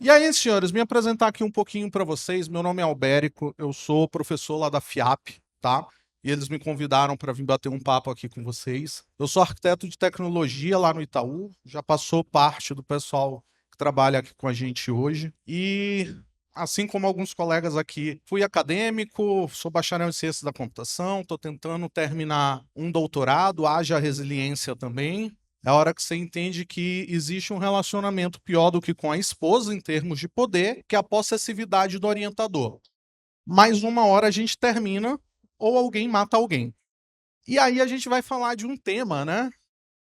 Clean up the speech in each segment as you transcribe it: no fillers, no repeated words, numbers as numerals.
E aí, senhores, me apresentar aqui um pouquinho para vocês. Meu nome é Albérico, eu sou professor lá da FIAP, tá? E eles me convidaram para vir bater um papo aqui com vocês. Eu sou arquiteto de tecnologia lá no Itaú, já passou parte do pessoal que trabalha aqui com a gente hoje. E, assim como alguns colegas aqui, fui acadêmico, sou bacharel em ciências da computação, estou tentando terminar um doutorado, haja resiliência também. É a hora que você entende que existe um relacionamento pior do que com a esposa em termos de poder, que é a possessividade do orientador. Mais uma hora a gente termina ou alguém mata alguém. E aí a gente vai falar de um tema, né,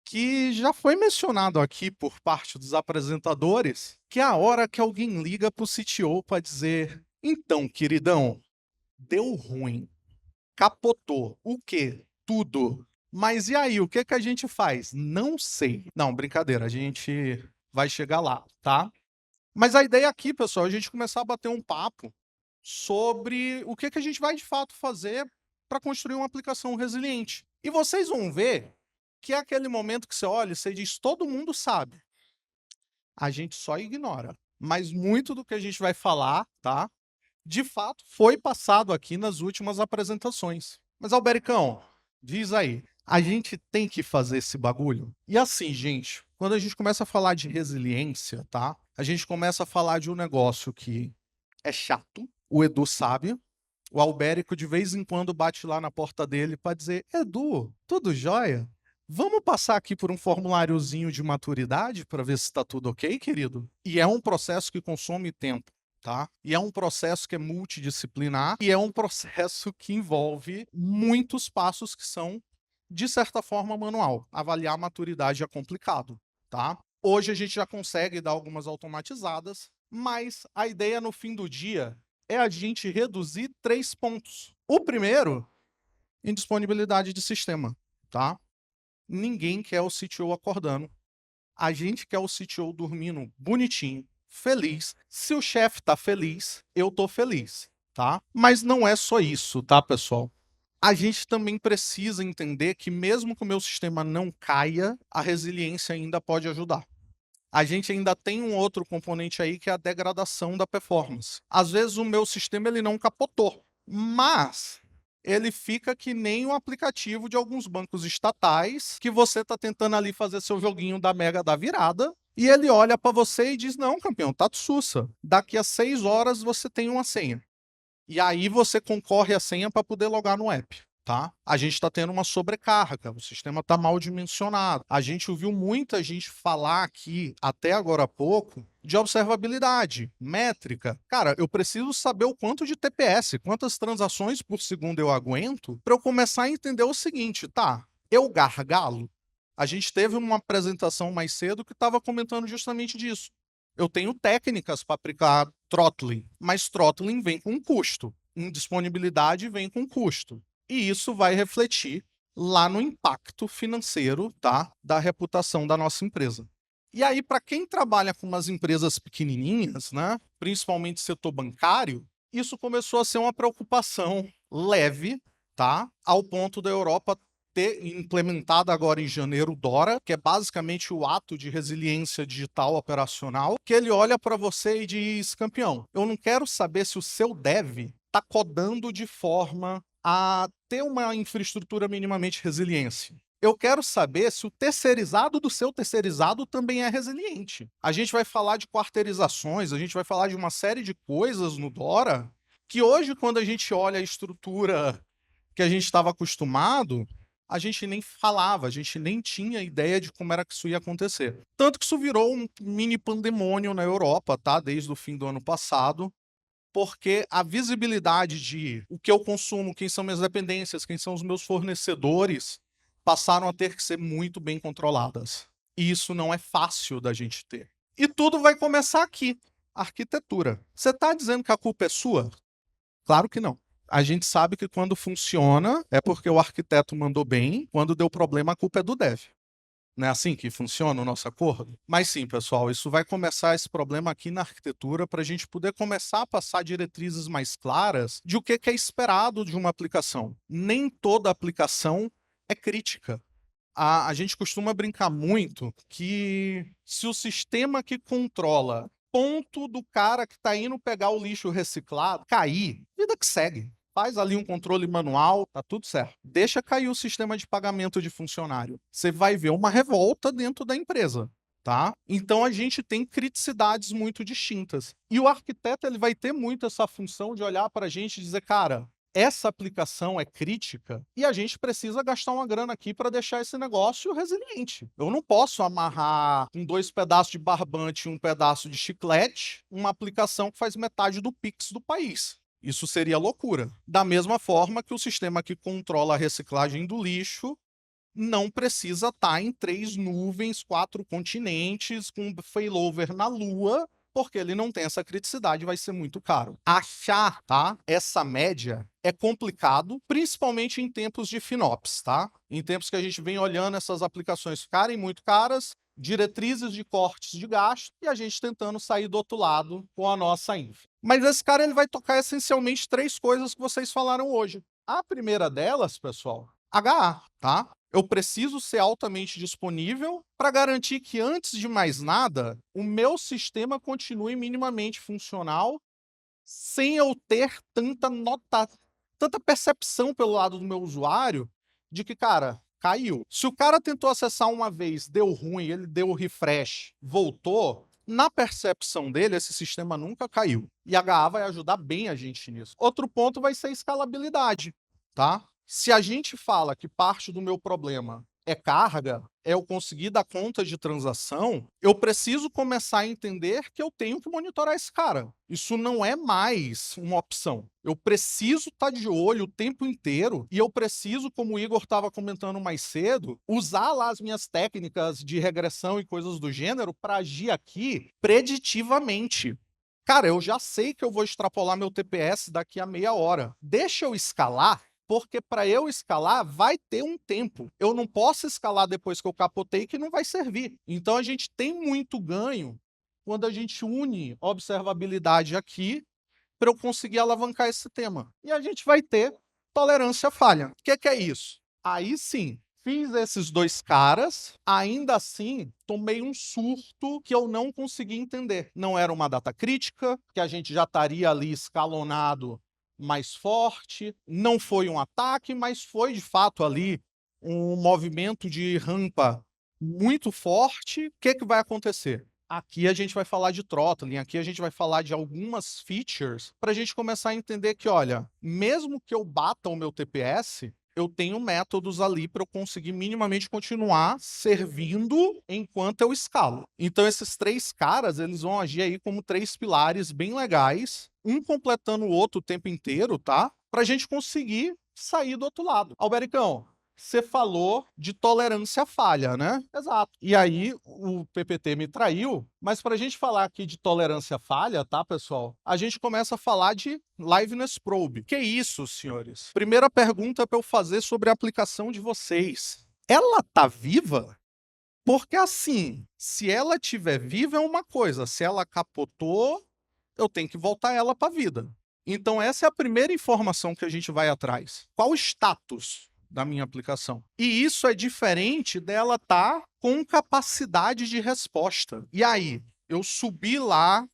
que já foi mencionado aqui por parte dos apresentadores, que é a hora que alguém liga para o CTO para dizer: então, queridão, deu ruim, capotou. O quê? Tudo. Mas e aí, o que que a gente faz? Não sei. Não, brincadeira, a gente vai chegar lá, tá? Mas a ideia aqui, pessoal, é a gente começar a bater um papo sobre o que que a gente vai de fato fazer para construir uma aplicação resiliente. E vocês vão ver que é aquele momento que você olha e você diz: todo mundo sabe. A gente só ignora. Mas muito do que a gente vai falar, tá? De fato, foi passado aqui nas últimas apresentações. Mas, Albericão, diz aí, a gente tem que fazer esse bagulho? E assim, gente, quando a gente começa a falar de resiliência, tá? A gente começa a falar de um negócio que é chato, o Edu sabe. O Albérico de vez em quando bate lá na porta dele para dizer: Edu, tudo jóia? Vamos passar aqui por um formuláriozinho de maturidade para ver se está tudo ok, querido? E é um processo que consome tempo, tá? E é um processo que é multidisciplinar e é um processo que envolve muitos passos que são, de certa forma, manual. Avaliar a maturidade é complicado, tá? Hoje a gente já consegue dar algumas automatizadas, mas a ideia no fim do dia é a gente reduzir 3 pontos. O primeiro, indisponibilidade de sistema, tá? Ninguém quer o CTO acordando. A gente quer o CTO dormindo bonitinho, feliz. Se o chefe tá feliz, eu tô feliz, tá? Mas não é só isso, tá, pessoal? A gente também precisa entender que mesmo que o meu sistema não caia, a resiliência ainda pode ajudar. A gente ainda tem um outro componente aí que é a degradação da performance. Às vezes o meu sistema ele não capotou, mas ele fica que nem o aplicativo de alguns bancos estatais que você está tentando ali fazer seu joguinho da mega da virada e ele olha para você e diz: não, campeão, tá sussa. Daqui a 6 horas você tem uma senha. E aí você concorre à senha para poder logar no app. Tá? A gente está tendo uma sobrecarga, o sistema está mal dimensionado. A gente ouviu muita gente falar aqui, até agora há pouco, de observabilidade, métrica. Cara, eu preciso saber o quanto de TPS, quantas transações por segundo eu aguento, para eu começar a entender o seguinte, tá? Eu gargalo? A gente teve uma apresentação mais cedo que estava comentando justamente disso. Eu tenho técnicas para aplicar throttling, mas throttling vem com custo. Indisponibilidade vem com custo. E isso vai refletir lá no impacto financeiro, tá, da reputação da nossa empresa. E aí, para quem trabalha com umas empresas pequenininhas, né, principalmente setor bancário, isso começou a ser uma preocupação leve, tá, ao ponto da Europa ter implementado agora em janeiro o DORA, que é basicamente o ato de resiliência digital operacional, que ele olha para você e diz: campeão, eu não quero saber se o seu dev está codando de forma a ter uma infraestrutura minimamente resiliente. Eu quero saber se o terceirizado do seu terceirizado também é resiliente. A gente vai falar de quarteirizações, a gente vai falar de uma série de coisas no DORA que hoje, quando a gente olha a estrutura que a gente estava acostumado, a gente nem falava, a gente nem tinha ideia de como era que isso ia acontecer. Tanto que isso virou um mini pandemônio na Europa, tá? Desde o fim do ano passado, porque a visibilidade de o que eu consumo, quem são minhas dependências, quem são os meus fornecedores, passaram a ter que ser muito bem controladas. E isso não é fácil da gente ter. E tudo vai começar aqui, arquitetura. Você está dizendo que a culpa é sua? Claro que não. A gente sabe que quando funciona é porque o arquiteto mandou bem, quando deu problema a culpa é do dev. Não é assim que funciona o nosso acordo? Mas sim, pessoal, isso vai começar esse problema aqui na arquitetura para a gente poder começar a passar diretrizes mais claras de o que é esperado de uma aplicação. Nem toda aplicação é crítica. A gente costuma brincar muito que se o sistema que controla ponto do cara que está indo pegar o lixo reciclado cair, vida que segue. Faz ali um controle manual, tá tudo certo. Deixa cair o sistema de pagamento de funcionário. Você vai ver uma revolta dentro da empresa, tá? Então a gente tem criticidades muito distintas. E o arquiteto ele vai ter muito essa função de olhar para a gente e dizer, cara, essa aplicação é crítica e a gente precisa gastar uma grana aqui para deixar esse negócio resiliente. Eu não posso amarrar com 2 pedaços de barbante e um pedaço de chiclete uma aplicação que faz metade do Pix do país. Isso seria loucura. Da mesma forma que o sistema que controla a reciclagem do lixo não precisa estar em 3 nuvens, 4 continentes, com failover na Lua, porque ele não tem essa criticidade, vai ser muito caro. Achar, tá, essa média é complicado, principalmente em tempos de FinOps, tá? Em tempos que a gente vem olhando essas aplicações ficarem muito caras, diretrizes de cortes de gasto e a gente tentando sair do outro lado com a nossa infra. Mas esse cara ele vai tocar essencialmente 3 coisas que vocês falaram hoje. A primeira delas, pessoal, HA, tá? Eu preciso ser altamente disponível para garantir que, antes de mais nada, o meu sistema continue minimamente funcional, sem eu ter tanta percepção pelo lado do meu usuário de que, cara, caiu. Se o cara tentou acessar uma vez, deu ruim, ele deu o refresh, voltou, na percepção dele, esse sistema nunca caiu. E a HA vai ajudar bem a gente nisso. Outro ponto vai ser a escalabilidade, tá? Se a gente fala que parte do meu problema é carga, é eu conseguir dar conta de transação, eu preciso começar a entender que eu tenho que monitorar esse cara. Isso não é mais uma opção. Eu preciso estar de olho o tempo inteiro e eu preciso, como o Igor estava comentando mais cedo, usar lá as minhas técnicas de regressão e coisas do gênero para agir aqui preditivamente. Cara, eu já sei que eu vou extrapolar meu TPS daqui a meia hora. Deixa eu escalar, porque para eu escalar vai ter um tempo. Eu não posso escalar depois que eu capotei, que não vai servir. Então a gente tem muito ganho quando a gente une observabilidade aqui para eu conseguir alavancar esse tema. E a gente vai ter tolerância à falha. O que é isso? Aí sim, fiz esses 2 caras, ainda assim, tomei um surto que eu não consegui entender. Não era uma data crítica, que a gente já estaria ali escalonado mais forte, não foi um ataque, mas foi de fato ali um movimento de rampa muito forte. O que vai acontecer? Aqui a gente vai falar de throttling, aqui a gente vai falar de algumas features para a gente começar a entender que, olha, mesmo que eu bata o meu TPS, eu tenho métodos ali para eu conseguir minimamente continuar servindo enquanto eu escalo. Então esses 3 caras, eles vão agir aí como 3 pilares bem legais, um completando o outro o tempo inteiro, tá? Para a gente conseguir sair do outro lado. Albericão, você falou de tolerância à falha, né? Exato. E aí o PPT me traiu, mas para a gente falar aqui de tolerância à falha, tá, pessoal? A gente começa a falar de liveness probe. Que isso, senhores? Primeira pergunta para eu fazer sobre a aplicação de vocês. Ela tá viva? Porque assim, se ela estiver viva é uma coisa, se ela capotou, eu tenho que voltar ela para a vida. Então essa é a primeira informação que a gente vai atrás. Qual o status da minha aplicação? E isso é diferente dela estar com capacidade de resposta. E aí, eu subi lá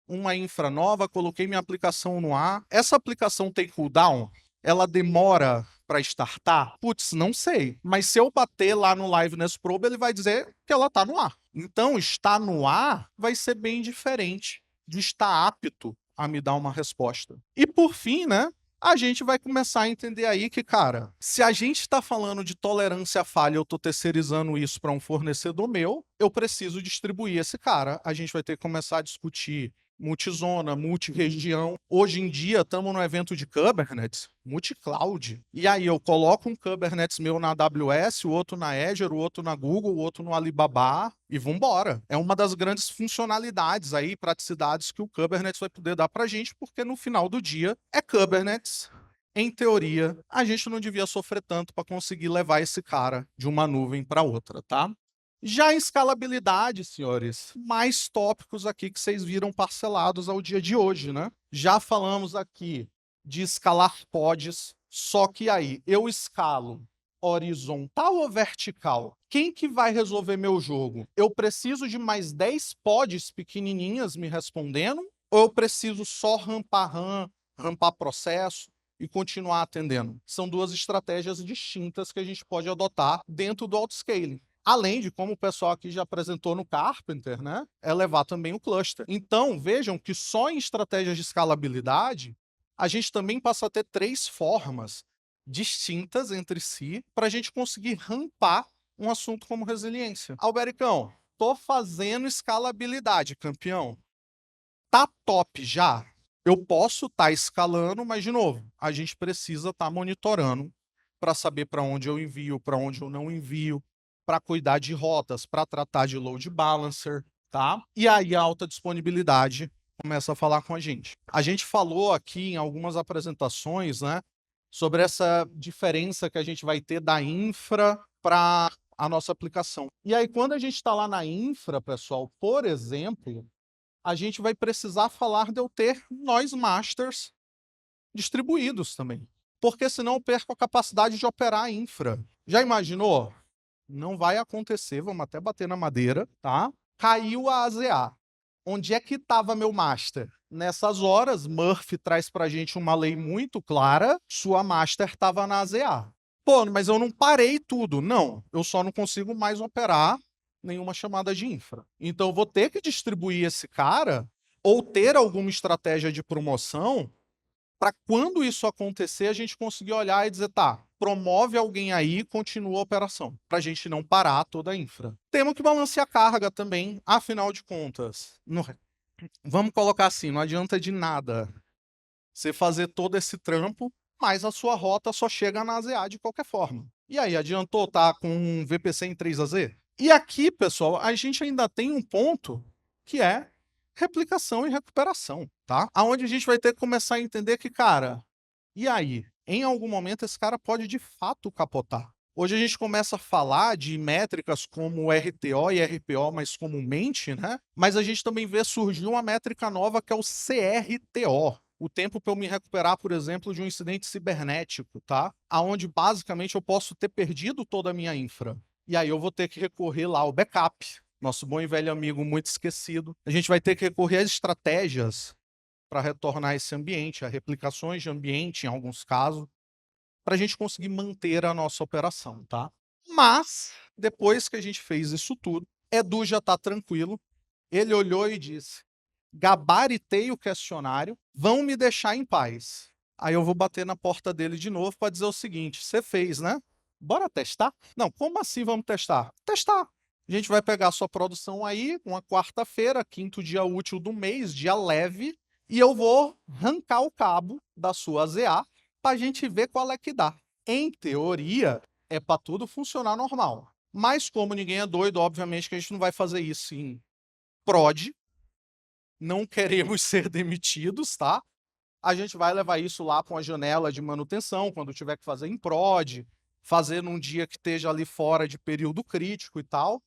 uma infra nova, coloquei minha aplicação no ar. Essa aplicação tem cooldown? Ela demora para startar? Putz, não sei. Mas se eu bater lá no Liveness Probe, ele vai dizer que ela está no ar. Então, estar no ar vai ser bem diferente de estar apto a me dar uma resposta. E por fim, né, a gente vai começar a entender aí que, cara, se a gente está falando de tolerância à falha, eu estou terceirizando isso para um fornecedor meu, eu preciso distribuir esse cara. A gente vai ter que começar a discutir multizona, multiregião. Hoje em dia, estamos no evento de Kubernetes, multicloud. E aí eu coloco um Kubernetes meu na AWS, o outro na Azure, o outro na Google, o outro no Alibaba e vambora. É uma das grandes funcionalidades aí, praticidades que o Kubernetes vai poder dar pra gente, porque no final do dia é Kubernetes. Em teoria, a gente não devia sofrer tanto para conseguir levar esse cara de uma nuvem para outra, tá? Já em escalabilidade, senhores, mais tópicos aqui que vocês viram parcelados ao dia de hoje, né? Já falamos aqui de escalar pods, só que aí eu escalo horizontal ou vertical? Quem que vai resolver meu jogo? Eu preciso de mais 10 pods pequenininhas me respondendo? Ou eu preciso só rampar RAM, rampar processo e continuar atendendo? São duas estratégias distintas que a gente pode adotar dentro do autoscaling. Além de, como o pessoal aqui já apresentou no Carpenter, né, elevar também o cluster. Então, vejam que só em estratégias de escalabilidade, a gente também passa a ter 3 formas distintas entre si para a gente conseguir rampar um assunto como resiliência. Albericão, tô fazendo escalabilidade, campeão. Tá top já? Eu posso estar escalando, mas, de novo, a gente precisa estar monitorando para saber para onde eu envio, para onde eu não envio, para cuidar de rotas, para tratar de load balancer, tá? E aí a alta disponibilidade começa a falar com a gente. A gente falou aqui em algumas apresentações, né, sobre essa diferença que a gente vai ter da infra para a nossa aplicação. E aí, quando a gente está lá na infra, pessoal, por exemplo, a gente vai precisar falar de eu ter nós masters distribuídos também. Porque senão eu perco a capacidade de operar a infra. Já imaginou? Não vai acontecer, vamos até bater na madeira, tá? Caiu a AZA. Onde é que estava meu master? Nessas horas, Murphy traz pra gente uma lei muito clara, sua master estava na AZA. Pô, mas eu não parei tudo. Não, eu só não consigo mais operar nenhuma chamada de infra. Então eu vou ter que distribuir esse cara ou ter alguma estratégia de promoção para quando isso acontecer, a gente conseguir olhar e dizer, tá, promove alguém aí e continua a operação, para a gente não parar toda a infra. Temos que balancear a carga também, afinal de contas. Vamos colocar assim, não adianta de nada você fazer todo esse trampo, mas a sua rota só chega na AZA de qualquer forma. E aí, adiantou estar com um VPC em 3AZ? E aqui, pessoal, a gente ainda tem um ponto que é replicação e recuperação, tá? Aonde a gente vai ter que começar a entender que, cara, e aí? Em algum momento esse cara pode de fato capotar. Hoje a gente começa a falar de métricas como RTO e RPO mais comumente, né? Mas a gente também vê surgir uma métrica nova que é o CRTO. O tempo para eu me recuperar, por exemplo, de um incidente cibernético, tá? Aonde basicamente eu posso ter perdido toda a minha infra. E aí eu vou ter que recorrer lá ao backup. Nosso bom e velho amigo muito esquecido. A gente vai ter que recorrer às estratégias para retornar esse ambiente, a replicações de ambiente em alguns casos, para a gente conseguir manter a nossa operação, tá? Mas, depois que a gente fez isso tudo, Edu já está tranquilo. Ele olhou e disse: gabaritei o questionário, vão me deixar em paz. Aí eu vou bater na porta dele de novo para dizer o seguinte: você fez, né? Bora testar? Não, como assim vamos testar? Testar. A gente vai pegar a sua produção aí, uma quarta-feira, quinto dia útil do mês, dia leve, e eu vou arrancar o cabo da sua ZA para a gente ver qual é que dá. Em teoria, é para tudo funcionar normal. Mas como ninguém é doido, obviamente que a gente não vai fazer isso em prod, não queremos ser demitidos, tá? A gente vai levar isso lá com a janela de manutenção, quando tiver que fazer em prod, fazer num dia que esteja ali fora de período crítico e tal.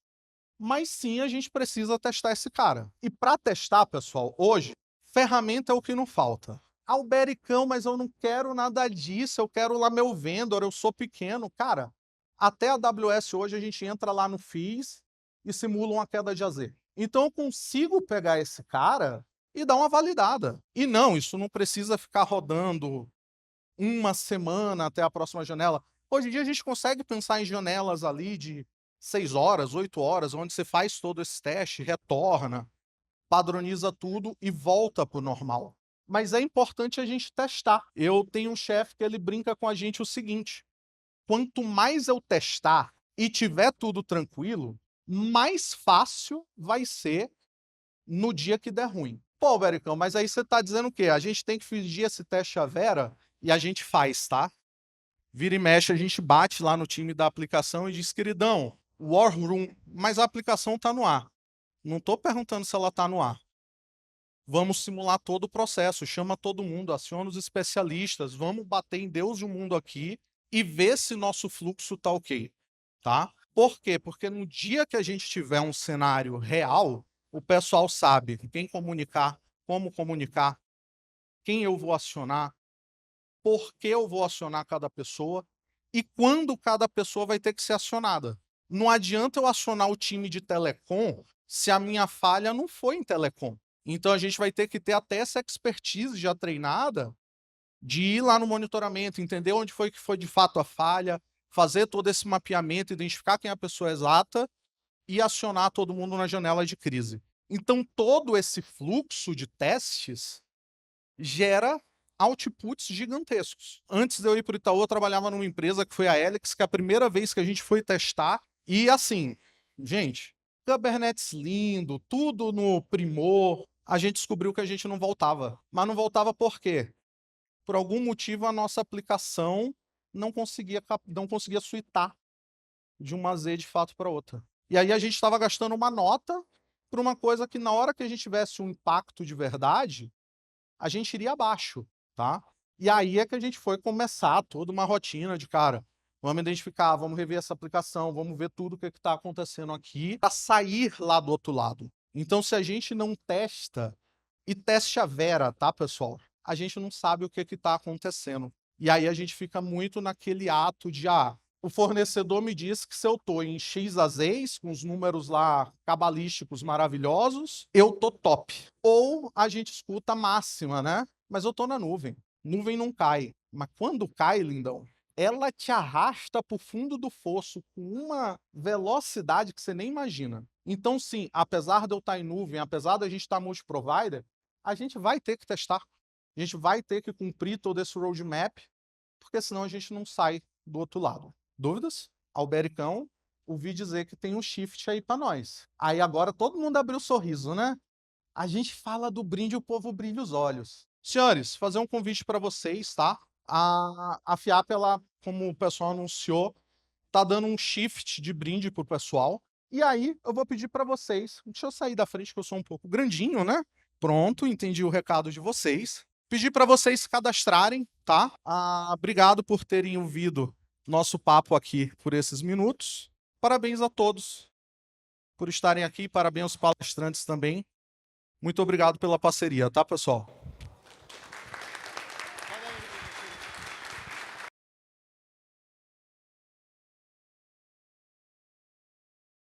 Mas sim, a gente precisa testar esse cara. E para testar, pessoal, hoje, ferramenta é o que não falta. Albericão, mas eu não quero nada disso, eu quero lá meu vendor, eu sou pequeno. Cara, até a AWS hoje a gente entra lá no FIS e simula uma queda de AZ. Então eu consigo pegar esse cara e dar uma validada. E não, isso não precisa ficar rodando uma semana até a próxima janela. Hoje em dia a gente consegue pensar em janelas ali de 6 horas, 8 horas, onde você faz todo esse teste, retorna, padroniza tudo e volta para o normal. Mas é importante a gente testar. Eu tenho um chefe que ele brinca com a gente o seguinte: quanto mais eu testar e tiver tudo tranquilo, mais fácil vai ser no dia que der ruim. Pô, Bericão, mas aí você está dizendo o quê? A gente tem que fingir esse teste à Vera e a gente faz, tá? Vira e mexe, a gente bate lá no time da aplicação e diz, queridão, War Room, mas a aplicação está no ar. Não estou perguntando se ela está no ar. Vamos simular todo o processo, chama todo mundo, aciona os especialistas, vamos bater em Deus e o mundo aqui e ver se nosso fluxo está ok, tá? Por quê? Porque no dia que a gente tiver um cenário real, o pessoal sabe quem comunicar, como comunicar, quem eu vou acionar, por que eu vou acionar cada pessoa e quando cada pessoa vai ter que ser acionada. Não adianta eu acionar o time de telecom se a minha falha não foi em telecom. Então a gente vai ter que ter até essa expertise já treinada de ir lá no monitoramento, entender onde foi que foi de fato a falha, fazer todo esse mapeamento, identificar quem é a pessoa exata e acionar todo mundo na janela de crise. Então todo esse fluxo de testes gera outputs gigantescos. Antes de eu ir para o Itaú, eu trabalhava numa empresa que foi a Helix, que é a primeira vez que a gente foi testar. E assim, gente, Kubernetes lindo, tudo no primor. A gente descobriu que a gente não voltava. Mas não voltava por quê? Por algum motivo a nossa aplicação não conseguia suitar de uma Z de fato para outra. E aí a gente estava gastando uma nota para uma coisa que na hora que a gente tivesse um impacto de verdade, a gente iria abaixo, tá? E aí é que a gente foi começar toda uma rotina de, cara, vamos identificar, vamos rever essa aplicação, vamos ver tudo o que está acontecendo aqui para sair lá do outro lado. Então, se a gente não testa, e teste a Vera, tá, pessoal? A gente não sabe o que está acontecendo. E aí a gente fica muito naquele ato de, o fornecedor me diz que se eu tô em X azeis, com os números lá cabalísticos maravilhosos, eu tô top. Ou a gente escuta a máxima, né? Mas eu tô na nuvem. Nuvem não cai. Mas quando cai, lindão, ela te arrasta para o fundo do fosso com uma velocidade que você nem imagina. Então, sim, apesar de eu estar em nuvem, apesar da gente estar multi-provider, a gente vai ter que testar. A gente vai ter que cumprir todo esse roadmap, porque senão a gente não sai do outro lado. Dúvidas? Albericão, ouvi dizer que tem um shift aí para nós. Aí agora todo mundo abriu o sorriso, né? A gente fala do brinde, o povo brilha os olhos. Senhores, fazer um convite para vocês, tá? A FIAP, ela, como o pessoal anunciou, tá dando um shift de brinde pro pessoal. E aí, eu vou pedir para vocês, deixa eu sair da frente que eu sou um pouco grandinho, né? Pronto, entendi o recado de vocês. Pedir para vocês se cadastrarem, tá? Obrigado por terem ouvido nosso papo aqui por esses minutos. Parabéns a todos por estarem aqui, parabéns aos palestrantes também. Muito obrigado pela parceria, tá, pessoal?